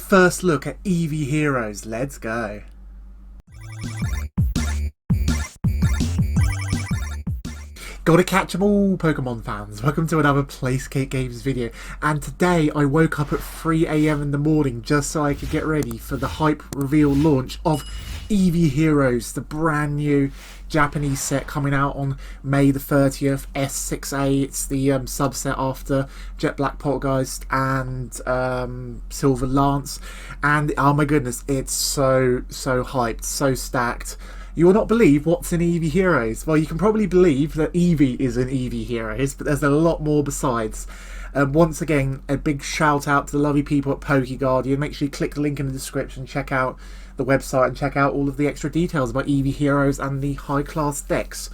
first look at Eevee Heroes. Let's go. Gotta catch 'em all, Pokemon fans. Welcome to another PlaySkape Games video. And today I woke up at 3 AM in the morning just so I could get ready for the hype reveal launch of Eevee Heroes, the brand new Japanese set coming out on May the 30th, S6A. It's the subset after Jet Black Poltergeist and Silver Lance. And oh my goodness, it's so hyped, so stacked. You will not believe what's in Eevee Heroes. Well, you can probably believe that Eevee is in Eevee Heroes, but there's a lot more besides. Once again, a big shout out to the lovely people at PokeGuardian. Make sure you click the link in the description, check out the website and check out all of the extra details about Eevee Heroes and the high class decks.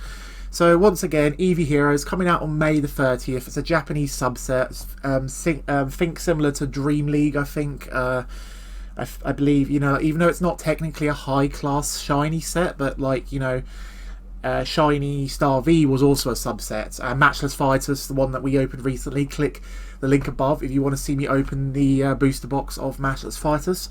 So once again, Eevee Heroes coming out on May the 30th. It's a Japanese subset. Think similar to Dream League, I think. I believe, you know, even though it's not technically a high-class shiny set, but like, you know, Shiny Star V was also a subset. Matchless Fighters, the one that we opened recently, click the link above if you want to see me open the booster box of Matchless Fighters,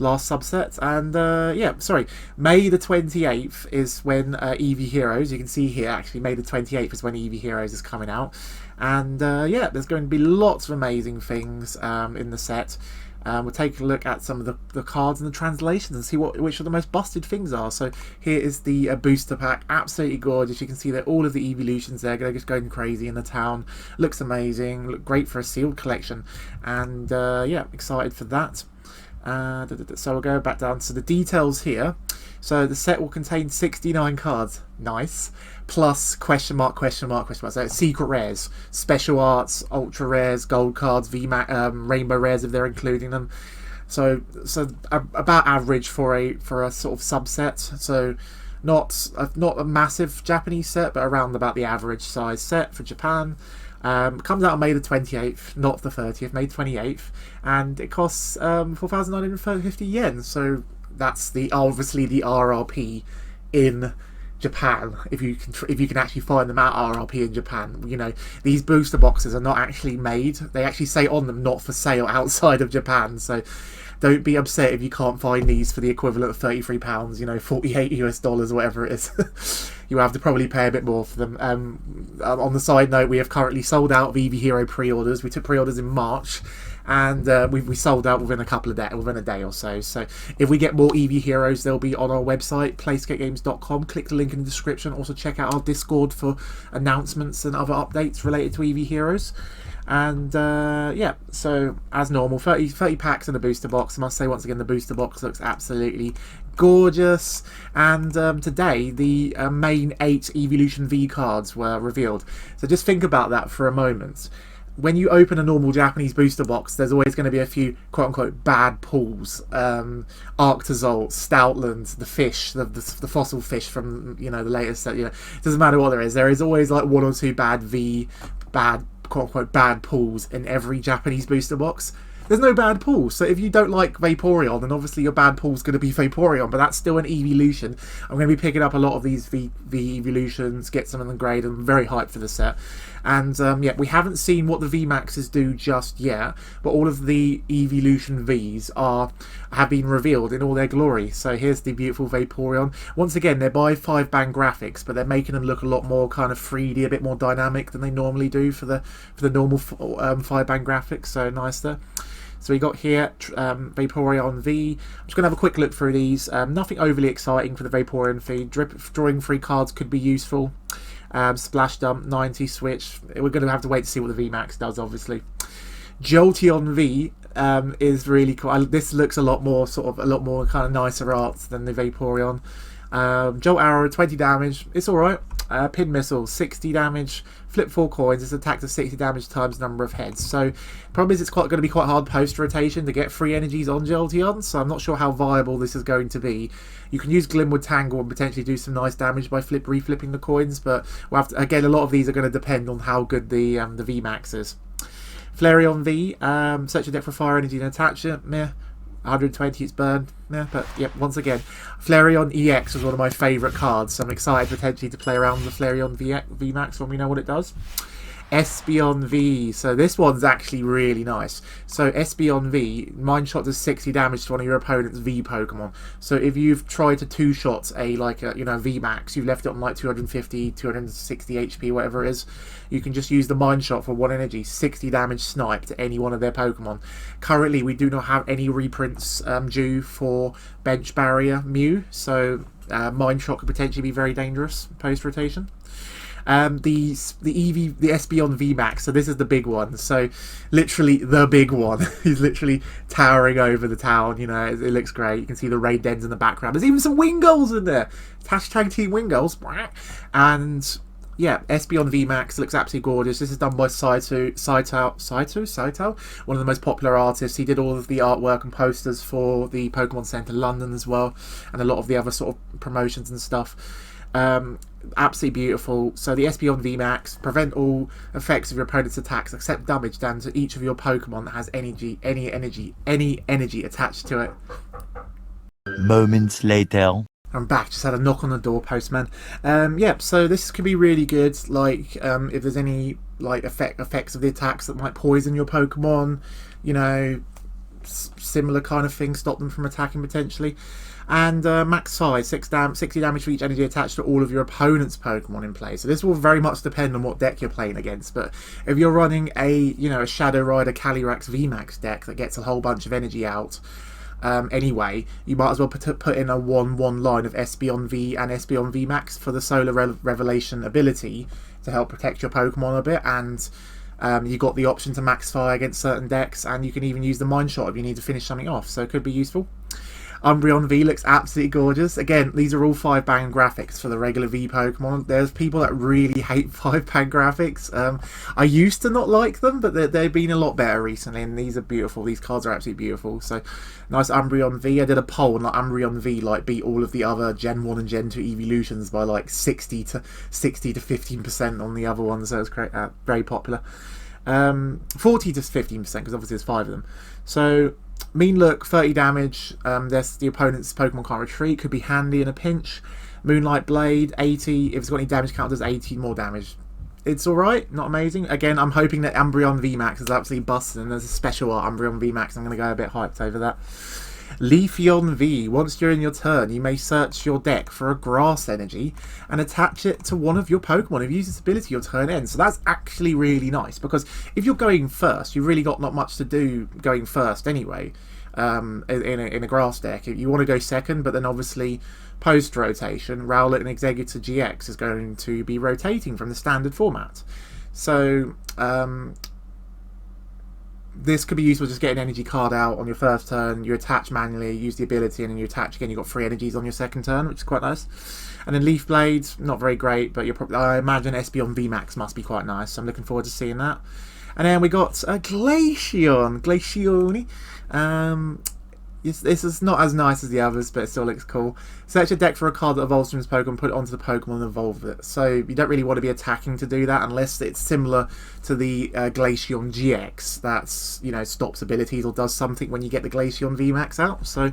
last subset. And yeah, sorry, May the 28th is when Eevee Heroes, you can see here actually, May the 28th is when Eevee Heroes is coming out. And yeah, there's going to be lots of amazing things in the set. We'll take a look at some of the cards and the translations and see which of the most busted things are. So here is the booster pack, absolutely gorgeous. You can see that all of the Eeveelutions there, they're just going crazy in the town. Looks amazing, look great for a sealed collection, and yeah, excited for that. So we'll go back down to the details here. So the set will contain 69 cards, nice, plus question mark. So secret rares, special arts, ultra rares, gold cards, VMAX, rainbow rares if they're including them. So about average for a sort of subset. So not a massive Japanese set, but around about the average size set for Japan. Comes out on May the 28th, not the 30th, May 28th, and it costs 4,950 yen. So that's obviously the RRP in Japan. If you can actually find them at RRP in Japan, you know, these booster boxes are not actually made. They actually say on them not for sale outside of Japan. So don't be upset if you can't find these for the equivalent of £33, you know, $48 US, whatever it is. You have to probably pay a bit more for them. On the side note, we have currently sold out of Eevee Hero pre-orders. We took pre-orders in March, and we sold out within a day or so. So if we get more Eevee Heroes, they'll be on our website, PlaySkapeGames.com. Click the link in the description. Also check out our Discord for announcements and other updates related to Eevee Heroes. And yeah, so as normal, 30 packs in the booster box. I must say once again, the booster box looks absolutely gorgeous. And today the main 8 Eeveelution V cards were revealed. So just think about that for a moment. When you open a normal Japanese booster box, there's always going to be a few quote-unquote bad pulls. Arctozol, Stoutland, the fish, the fossil fish from, you know, the latest set. You know, it doesn't matter what there is. There is always like 1 or 2 bad quote-unquote bad pulls in every Japanese booster box. There's no bad pulls, so if you don't like Vaporeon, then obviously your bad pull's going to be Vaporeon, but that's still an Eeveelution. I'm going to be picking up a lot of these V Eeveelutions, get some of them grade. I'm very hyped for the set. And yeah, we haven't seen what the VMAXs do just yet, but all of the Eeveelution Vs have been revealed in all their glory. So here's the beautiful Vaporeon. Once again, they're by 5-band graphics, but they're making them look a lot more kind of 3D, a bit more dynamic than they normally do for the normal 5-band graphics. So nice there. So we got here Vaporeon V. I'm just going to have a quick look through these. Nothing overly exciting for the Vaporeon V. Drawing 3 cards could be useful. Splash Dump, 90 switch. We're going to have to wait to see what the VMAX does, obviously. Jolteon V is really cool. This looks a lot more kind of nicer art than the Vaporeon. Jolt Arrow, 20 damage. It's alright. Pin Missile, 60 damage. Flip 4 coins. It's attacked to 60 damage times number of heads. So, problem is it's going to be quite hard post rotation to get free energies on Jolteon. So I'm not sure how viable this is going to be. You can use Glimwood Tangle and potentially do some nice damage by reflipping the coins. But we'll have to, again, a lot of these are going to depend on how good the VMAX is. Flareon V. Search your deck for fire energy and attach it. Meh. 120, it's burned. Yeah, but yep, once again, Flareon EX was one of my favourite cards, so I'm excited potentially to play around with the Flareon VMAX when we know what it does. Espeon V. So this one's actually really nice. So Espeon V, Mind Shot does 60 damage to one of your opponent's V Pokemon. So if you've tried to two-shot a VMAX, you've left it on like 250, 260 HP, whatever it is, you can just use the Mind Shot for 1 energy, 60 damage snipe to any one of their Pokemon. Currently, we do not have any reprints due for Bench Barrier Mew, so Mind Shot could potentially be very dangerous post-rotation. The Eevee, the Espeon VMAX, so this is the big one, so literally the big one. He's literally towering over the town, you know, it looks great. You can see the raid dens in the background. There's even some Wingulls in there. It's hashtag Team Wingulls. And yeah, Espeon VMAX looks absolutely gorgeous. This is done by Saito, one of the most popular artists. He did all of the artwork and posters for the Pokemon Centre London as well, and a lot of the other sort of promotions and stuff. Absolutely beautiful. So the Espeon VMAX, prevent all effects of your opponent's attacks except damage down to each of your Pokemon that has any energy attached to it. Moments later. I'm back, just had a knock on the door, postman. Yeah, so this could be really good, like, if there's any, like, effects of the attacks that might poison your Pokemon, you know, similar kind of thing, stop them from attacking potentially. And max size, 60 damage for each energy attached to all of your opponent's Pokemon in play. So this will very much depend on what deck you're playing against, but if you're running a Shadow Rider Calyrex VMAX deck that gets a whole bunch of energy out, anyway, you might as well put in a 1-1 line of Espeon V and Espeon VMAX for the Solar Revelation ability to help protect your Pokemon a bit, and you got the option to max fire against certain decks, and you can even use the Mind Shot if you need to finish something off, so it could be useful. Umbreon V looks absolutely gorgeous. Again, these are all 5-band graphics for the regular V Pokemon. There's people that really hate 5-band graphics. I used to not like them, but they've been a lot better recently, and these are beautiful. These cards are absolutely beautiful. So, nice Umbreon V. I did a poll, and like Umbreon V beat all of the other Gen 1 and Gen 2 Eeveelutions by like 60 to 15% on the other ones, so it's very popular. 40 to 15%, because obviously there's 5 of them. So, mean look, 30 damage, the opponent's Pokemon can't retreat, could be handy in a pinch. Moonlight Blade, 80, if it's got any damage count, does 80 more damage. It's alright, not amazing. Again, I'm hoping that Umbreon VMAX is absolutely busted, and there's a special art Umbreon VMAX, I'm going to go a bit hyped over that. Leafeon V. Once during your turn, you may search your deck for a grass energy and attach it to one of your Pokemon. If you use this ability, your turn ends. So that's actually really nice, because if you're going first, you've really got not much to do going first anyway. In a grass deck, if you want to go second, but then obviously post rotation, Rowlet and Executor GX is going to be rotating from the standard format. So this could be useful, just get an energy card out on your first turn, you attach manually, use the ability, and then you attach again. You've got 3 energies on your second turn, which is quite nice. And then Leaf Blade, not very great, but I imagine Espeon VMAX must be quite nice, so I'm looking forward to seeing that. And then we got a Glaceon. This is not as nice as the others, but it still looks cool. Search your deck for a card that evolves from this Pokemon, put it onto the Pokemon and evolve it. So you don't really want to be attacking to do that unless it's similar to the Glaceon GX. That's, stops abilities or does something when you get the Glaceon VMAX out. So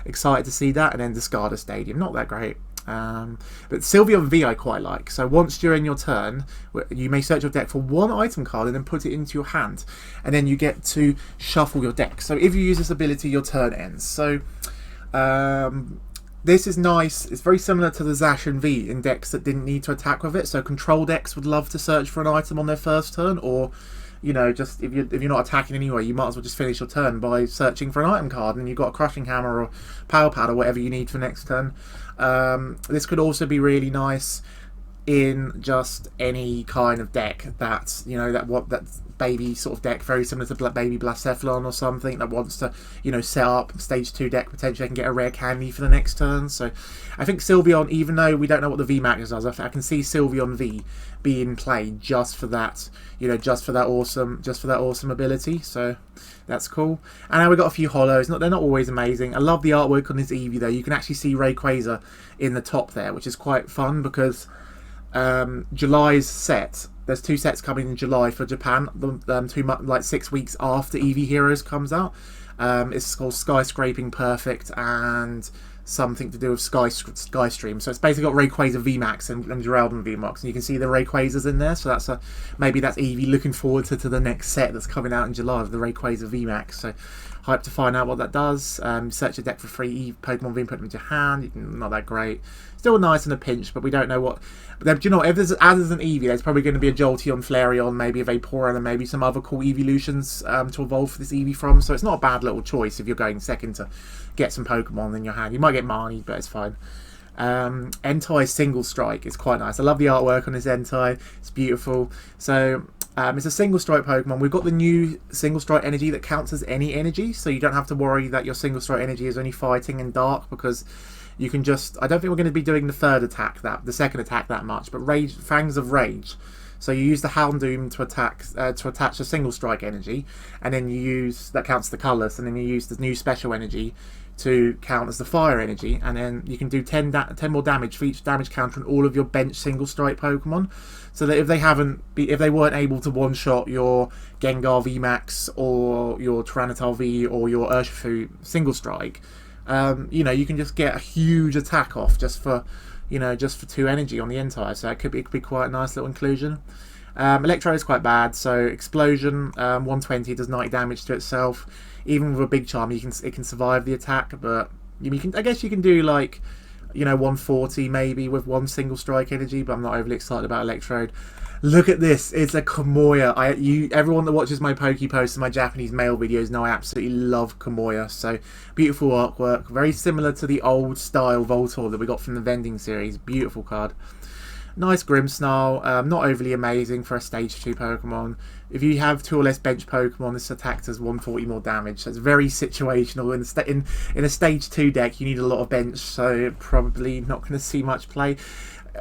excited to see that. And then discard a Stadium. Not that great. But Sylveon V I quite like. So once during your turn, you may search your deck for 1 item card and then put it into your hand, and then you get to shuffle your deck. So if you use this ability, your turn ends. So this is nice. It's very similar to the Zacian V in decks that didn't need to attack with it. So control decks would love to search for an item on their first turn, or just if you're not attacking anyway, you might as well just finish your turn by searching for an item card, and you've got a Crushing Hammer or Power Pad or whatever you need for next turn. This could also be really nice in just any kind of deck that's that baby sort of deck, very similar to baby Blacephalon or something, that wants to set up stage 2 deck, potentially can get a rare candy for the next turn. So I think Sylveon, even though we don't know what the VMAX does, I can see Sylveon V being played just for that, just for that awesome ability. So that's cool. And now we've got a few holos. They're not always amazing. I love the artwork on this Eevee though. You can actually see Rayquaza in the top there, which is quite fun, because July's set, there's 2 sets coming in July for Japan, 6 weeks after Eevee Heroes comes out. It's called Skyscraping Perfect and something to do with Sky Stream. So it's basically got Rayquaza VMAX and Geraldine VMAX, and you can see the Rayquazas in there. So that's maybe that's Eevee looking forward to the next set that's coming out in July of the Rayquaza VMAX. So hyped to find out what that does. Search a deck for free Pokemon V, put them into your hand. Not that great. Still nice in a pinch, but we don't know what. But do you know, if there's as an Eevee, there's probably going to be a Jolteon, Flareon, maybe a Vaporeon, and maybe some other cool Eeveelutions to evolve for this Eevee from. So it's not a bad little choice if you're going second to get some Pokemon in your hand. You might get Marnie, but it's fine. Entei Single Strike is quite nice. I love the artwork on this Entei. It's beautiful. So it's a Single Strike Pokemon. We've got the new Single Strike energy that counts as any energy, so you don't have to worry that your Single Strike energy is only fighting in dark, because you can just, I don't think we're going to be doing the second attack that much, but Fangs of Rage. So you use the Houndoom to attach a Single Strike energy, and then you use, that counts the colours, and then you use the new special energy to count as the fire energy, and then you can do 10 more damage for each damage counter on all of your bench Single Strike Pokemon. So that if they weren't able to one-shot your Gengar VMAX or your Tyranitar V or your Urshifu Single Strike, you know, you can just get a huge attack off just for 2 energy on the Entei. So it could be quite a nice little inclusion. Electro is quite bad, so Explosion 120 does 90 damage to itself. Even with a big charm, it can survive the attack, but I guess you can do like 140 maybe with 1 Single Strike energy, but I'm not overly excited about Electrode. Look at this, it's a Kamoya. Everyone that watches my Poke Posts and my Japanese mail videos know I absolutely love Kamoya. So beautiful artwork, very similar to the old style Voltorb that we got from the vending series. Beautiful card. Nice Grimmsnarl, not overly amazing for a stage 2 Pokemon. If you have 2 or less bench Pokemon, this attack does 140 more damage. So it's very situational. In a stage 2 deck, you need a lot of bench, so probably not going to see much play.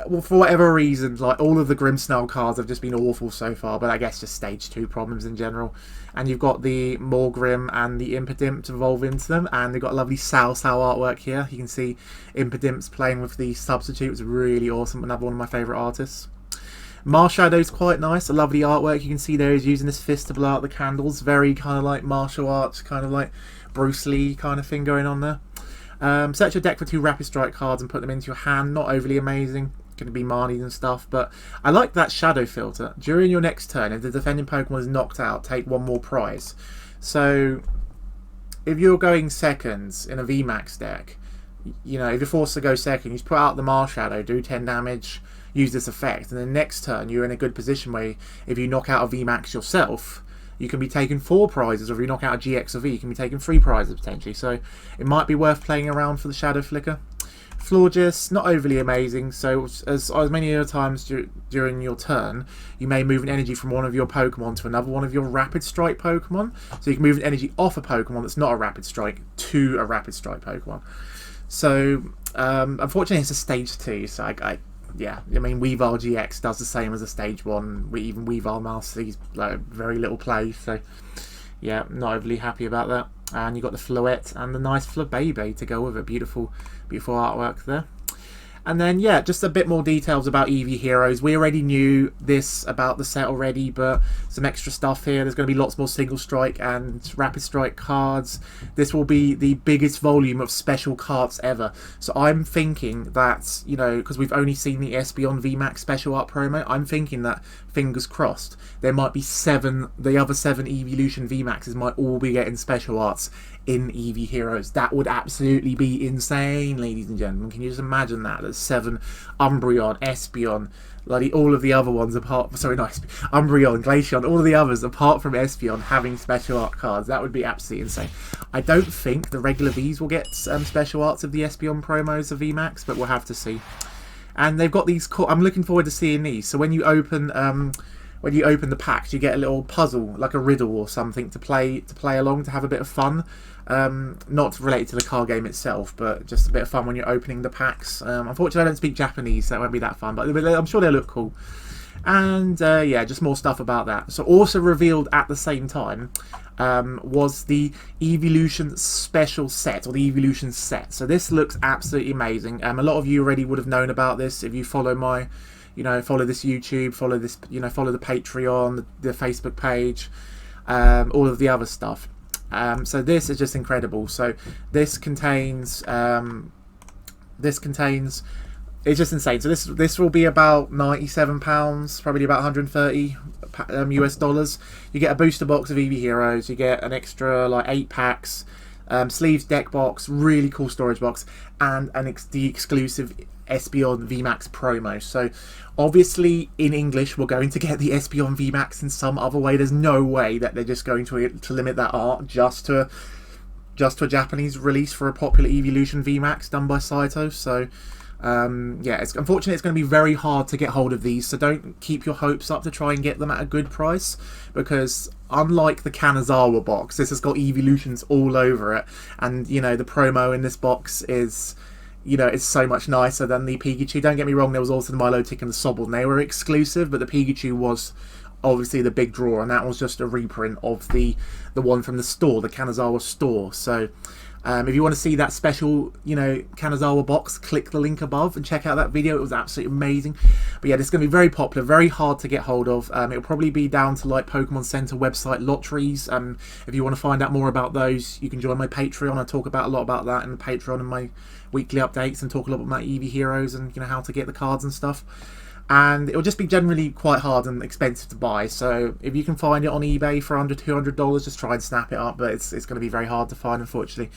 Well, for whatever reason, like all of the Grimmsnarl cards have just been awful so far, but I guess just stage 2 problems in general. And you've got the Morgrim and the Impidimp to evolve into them, and they've got a lovely Sao artwork here. You can see Impidimp's playing with the substitute. It's really awesome. Another one of my favourite artists. Marshadow's quite nice. I love the artwork. You can see there he's using his fist to blow out the candles. Very kind of like martial arts, kind of like Bruce Lee kind of thing going on there. Search your deck for 2 Rapid Strike cards and put them into your hand. Not overly amazing. Going to be Marnies and stuff, but I like that shadow filter. During your next turn, if the defending Pokemon is knocked out, take 1 more prize. So if you're going seconds in a VMAX deck, if you're forced to go second, you just put out the Marshadow, do 10 damage, use this effect, and then next turn you're in a good position where if you knock out a VMAX yourself, you can be taking 4 prizes, or if you knock out a GX or V, you can be taking 3 prizes potentially. So it might be worth playing around for the Shadow Flicker. Florges, not overly amazing, so as many other times during your turn, you may move an energy from one of your Pokemon to another one of your Rapid Strike Pokemon. So you can move an energy off a Pokemon that's not a Rapid Strike to a Rapid Strike Pokemon. So, unfortunately it's a stage 2, so Weavile GX does the same as a stage 1. Even Weavile Master sees very little play, so yeah, not overly happy about that. And you've got the Floette and the nice Flabébé to go with it. Beautiful artwork there. And then, yeah, just a bit more details about Eevee Heroes. We already knew this about the set already, but some extra stuff here. There's going to be lots more Single Strike and Rapid Strike cards. This will be the biggest volume of special cards ever. So I'm thinking that, because we've only seen the Espeon VMAX special art promo, I'm thinking that, fingers crossed, there might be the other 7 Eeveelution VMAXs might all be getting special arts in Eevee Heroes. That would absolutely be insane, ladies and gentlemen. Can you just imagine that? There's 7 Umbreon, Espeon, all of the other ones Umbreon, Glaceon, all of the others apart from Espeon having special art cards. That would be absolutely insane. I don't think the regular Vs will get special arts of the Espeon promos of VMAX, but we'll have to see. And they've got these. I'm looking forward to seeing these. So when you open the packs, you get a little puzzle, like a riddle or something, to play along, to have a bit of fun. Not related to the card game itself, but just a bit of fun when you're opening the packs. Unfortunately, I don't speak Japanese, so it won't be that fun, but I'm sure they'll look cool. And yeah, just more stuff about that. So also revealed at the same time was the Eeveelution special set, or the Eeveelution set. So this looks absolutely amazing. A lot of you already would have known about this if you follow my, follow this YouTube, follow this, follow the Patreon, the Facebook page, all of the other stuff. So this is just incredible. So this contains This contains... It's just insane. So this will be about £97, probably about 130 US dollars. You get a booster box of Eevee Heroes. You get an extra like 8 packs, sleeves, deck box, really cool storage box, and the exclusive Espeon VMAX promo. So obviously in English we're going to get the Espeon VMAX in some other way. There's no way that they're just going to limit that art just to a Japanese release for a popular Eeveelution VMAX done by Saito. So yeah, unfortunately it's going to be very hard to get hold of these, so don't keep your hopes up to try and get them at a good price, because unlike the Kanazawa box, this has got Eeveelutions all over it, and you know, the promo in this box is, you know, it's so much nicer than the Pikachu. Don't get me wrong, there was also the Milotic and the Sobble, and they were exclusive, but the Pikachu was obviously the big draw, and that was just a reprint of the one from the store, the Kanazawa store. So if you want to see that special, you know, Kanazawa box, click the link above and check out that video. It was absolutely amazing. But yeah, this is going to be very popular, very hard to get hold of. It'll probably be down to like Pokemon Center website lotteries. If you want to find out more about those, you can join my Patreon. I talk about a lot about that in the Patreon and my weekly updates, and talk a lot about my Eevee Heroes and, you know, how to get the cards and stuff. And it'll just be generally quite hard and expensive to buy, so if you can find it on eBay for under $200, just try and snap it up, but it's going to be very hard to find, unfortunately.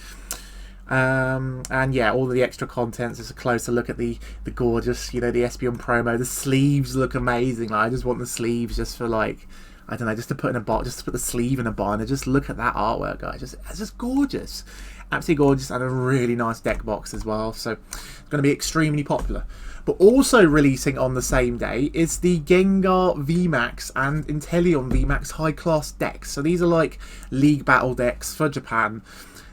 And yeah, all of the extra contents, just a closer look at the gorgeous, you know, the Espeon promo. The sleeves look amazing. Like, I just want the sleeves just for, like, I don't know, just to put in a box, just to put the sleeve in a binder. Just look at that artwork, guys. It's just gorgeous, absolutely gorgeous, and a really nice deck box as well. So it's going to be extremely popular. But also releasing on the same day is the Gengar VMAX and Inteleon VMAX high class decks. So these are like league battle decks for Japan.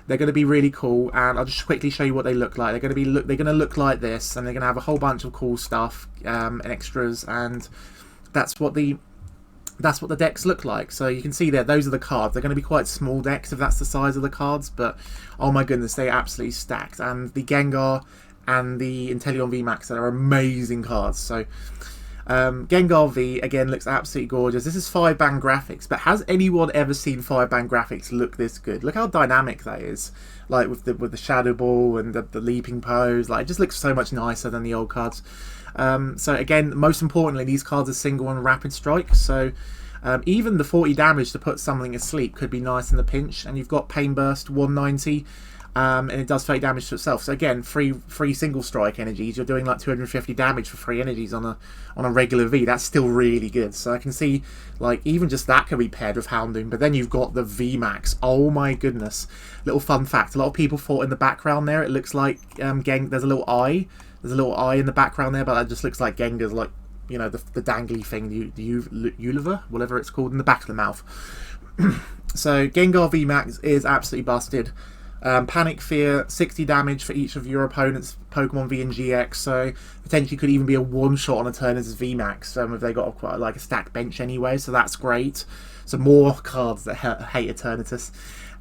They're going to be really cool, and I'll just quickly show you what they look like. They're going to look like this, and they're going to have a whole bunch of cool stuff and extras, and that's what the decks look like. So you can see there, those are the cards. They're going to be quite small decks if that's the size of the cards, but oh my goodness, they're absolutely stacked. And the Gengar and the Inteleon VMAX are amazing cards. So Gengar V again looks absolutely gorgeous. This is 5-band graphics, but has anyone ever seen 5-band graphics look this good? Look how dynamic that is, like with the Shadow Ball and the leaping pose. Like, it just looks so much nicer than the old cards. So again, most importantly, these cards are single and rapid strike, so even the 40 damage to put something asleep could be nice in the pinch. And you've got Pain Burst 190, and it does 30 damage to itself. So again, free single strike energies. You're doing like 250 damage for free energies on a regular V. That's still really good. So I can see, like, even just that can be paired with Houndoom. But then you've got the VMAX. Oh my goodness! Little fun fact: a lot of people thought in the background there it looks like there's a little eye. There's a little eye in the background there, but that just looks like Gengar's, like, you know, the dangly thing, the Uliva, whatever it's called, in the back of the mouth. So Gengar VMAX is absolutely busted. Panic Fear, 60 damage for each of your opponent's Pokemon V and GX, so potentially could even be a one-shot on a turn as VMAX, if they got quite like a stacked bench anyway, so that's great. So more cards that hate Eternatus.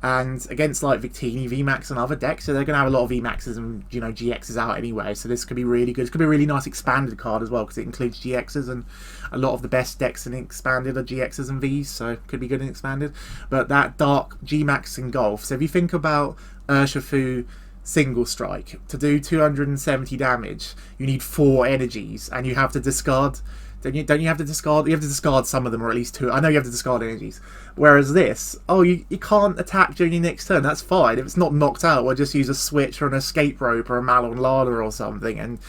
And against like Victini, VMAX and other decks, so they're going to have a lot of VMAXs and, you know, GXs out anyway, so this could be really good. This could be a really nice expanded card as well, because it includes GXs, and a lot of the best decks in expanded are GXs and Vs, so could be good in expanded. But that Dark Gmax and Golf, so if you think about Urshifu single strike, to do 270 damage, you need 4 energies, and you have to discard... Don't you have to discard? You have to discard some of them, or at least 2. I know you have to discard energies. Whereas this, oh, you can't attack during your next turn. That's fine. If it's not knocked out, we'll just use a switch or an escape rope or a Malon Lala or something. And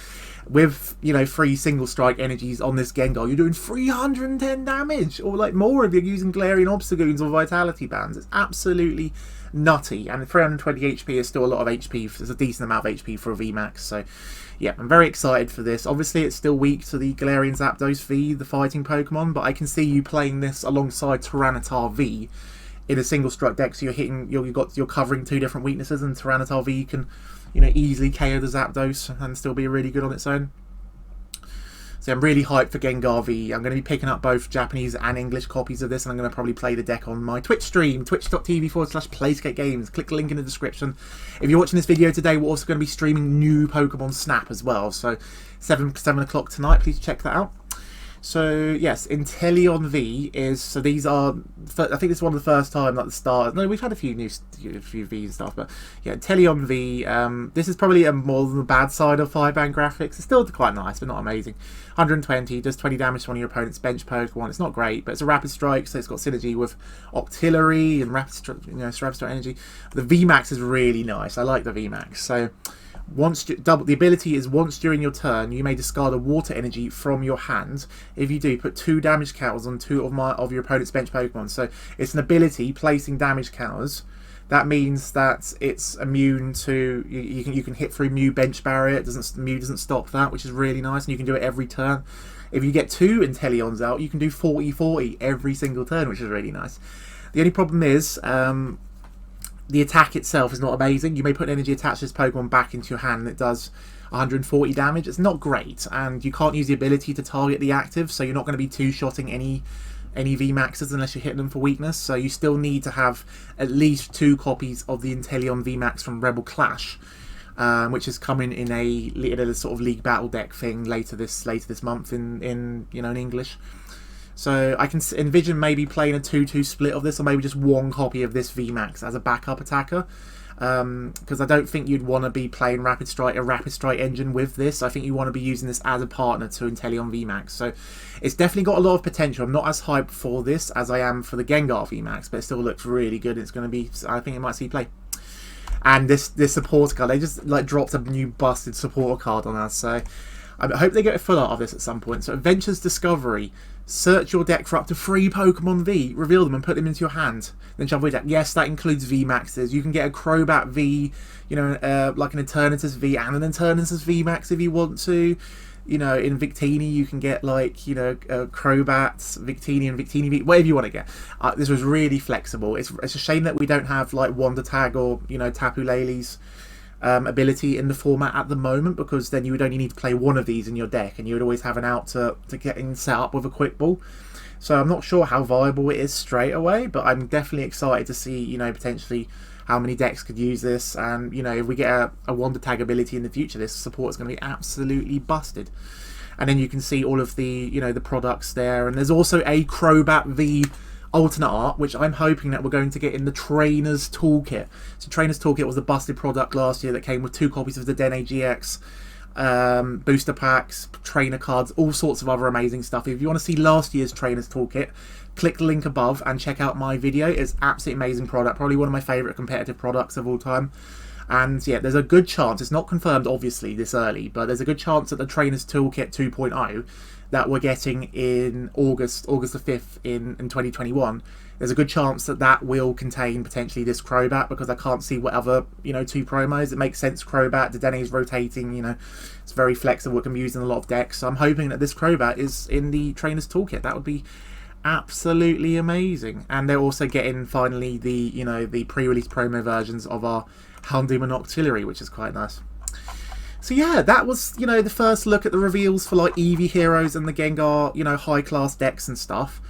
with, you know, 3 single strike energies on this Gengar, you're doing 310 damage, or like more if you're using Galarian Obstagoons or Vitality Bands. It's absolutely nutty, and 320 HP is still a lot of HP. It's a decent amount of HP for a VMAX, so yeah, I'm very excited for this. Obviously, it's still weak to the Galarian Zapdos V, the fighting Pokemon, but I can see you playing this alongside Tyranitar V in a single strike deck. So you're covering 2 different weaknesses, and Tyranitar V can, you know, easily KO the Zapdos and still be really good on its own. So I'm really hyped for Gengar V. I'm going to be picking up both Japanese and English copies of this, and I'm going to probably play the deck on my Twitch stream, twitch.tv/PlaySkape Games. Click the link in the description. If you're watching this video today, we're also going to be streaming new Pokemon Snap as well. So 7 o'clock tonight, please check that out. So yes, Inteleon V is, so these are, I think this is one of the first time at the start. No, we've had a few V and stuff, but yeah, Inteleon V. This is probably more than the bad side of Fireband graphics. It's still quite nice, but not amazing. 120, does 20 damage to one of your opponent's bench Pokemon. It's not great, but it's a Rapid Strike, so it's got synergy with Octillery and Rapid Strike Energy. The VMAX is really nice. I like the VMAX. So the ability is once during your turn you may discard a water energy from your hand. If you do, put 2 damage counters on 2 of your opponent's bench Pokemon. So it's an ability placing damage counters. That means that it's immune to you can hit through Mew bench barrier. Mew doesn't stop that, which is really nice, and you can do it every turn. If you get 2 Inteleons out, you can do 40-40 every single turn, which is really nice. The only problem is the attack itself is not amazing. You may put energy attached to this Pokemon back into your hand and it does 140 damage. It's not great, and you can't use the ability to target the active, so you're not going to be two-shotting any VMAXs unless you're hitting them for weakness. So you still need to have at least 2 copies of the Inteleon VMAX from Rebel Clash, which is coming in a sort of League Battle deck thing later this month in English. So I can envision maybe playing a 2-2 split of this, or maybe just 1 copy of this VMAX as a backup attacker. Because I don't think you'd want to be playing a Rapid Strike engine with this. I think you want to be using this as a partner to Inteleon VMAX. So it's definitely got a lot of potential. I'm not as hyped for this as I am for the Gengar VMAX, but it still looks really good. It's going to be, I think it might see play. And this supporter card, they just like dropped a new busted supporter card on us. So I hope they get a full art of this at some point. So Adventures Discovery. Search your deck for up to 3 Pokemon V, reveal them and put them into your hand, then shuffle your deck. Yes, that includes VMAXs. You can get a Crobat V, like an Eternatus V and an Eternatus VMAX if you want to. In Victini you can get like, Crobats, Victini and Victini V, whatever you want to get. This was really flexible. It's a shame that we don't have like Wonder Tag or, Tapu Lele's ability in the format at the moment, because then you would only need to play 1 of these in your deck and you would always have an out to get in set up with a quick ball. So I'm not sure how viable it is straight away, but I'm definitely excited to see potentially how many decks could use this, and if we get a Wonder Tag ability in the future, this support is going to be absolutely busted. And then you can see all of the the products there, and there's also a Crobat V alternate art, which I'm hoping that we're going to get in the Trainer's Toolkit. So Trainer's Toolkit was the busted product last year that came with 2 copies of the Dene GX, booster packs, trainer cards, all sorts of other amazing stuff. If you want to see last year's Trainer's Toolkit, click the link above and check out my video. It's absolutely amazing product, probably one of my favourite competitive products of all time. And yeah, there's a good chance, it's not confirmed obviously this early, but there's a good chance that the Trainer's Toolkit 2.0 that we're getting in August the 5th in 2021, there's a good chance that will contain potentially this Crobat, because I can't see what other 2 promos. It makes sense. Crobat, Dedene's rotating, it's very flexible, it can be used in a lot of decks. So I'm hoping that this Crobat is in the Trainer's Toolkit. That would be absolutely amazing. And they're also getting finally the the pre-release promo versions of our Houndoom and Octillery, which is quite nice. So yeah, that was, the first look at the reveals for like Eevee Heroes and the Gengar, high class decks and stuff.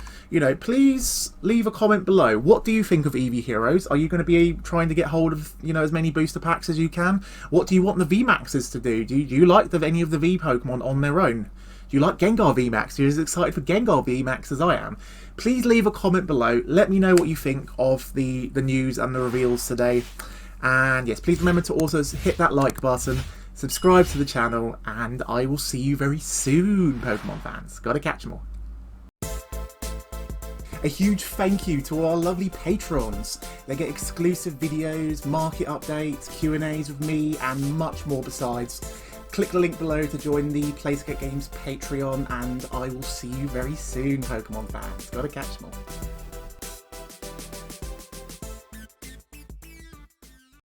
Please leave a comment below. What do you think of Eevee Heroes? Are you going to be trying to get hold of, as many booster packs as you can? What do you want the VMAXs to do? Do you like any of the V Pokemon on their own? Do you like Gengar VMAX? Are you as excited for Gengar VMAX as I am? Please leave a comment below. Let me know what you think of the news and the reveals today. And yes, please remember to also hit that like button, subscribe to the channel, and I will see you very soon, Pokemon fans. Gotta catch them all. A huge thank you to our lovely patrons. They get exclusive videos, market updates, Q&As with me, and much more besides. Click the link below to join the PlaySkape Games Patreon, and I will see you very soon, Pokemon fans. Gotta catch them all.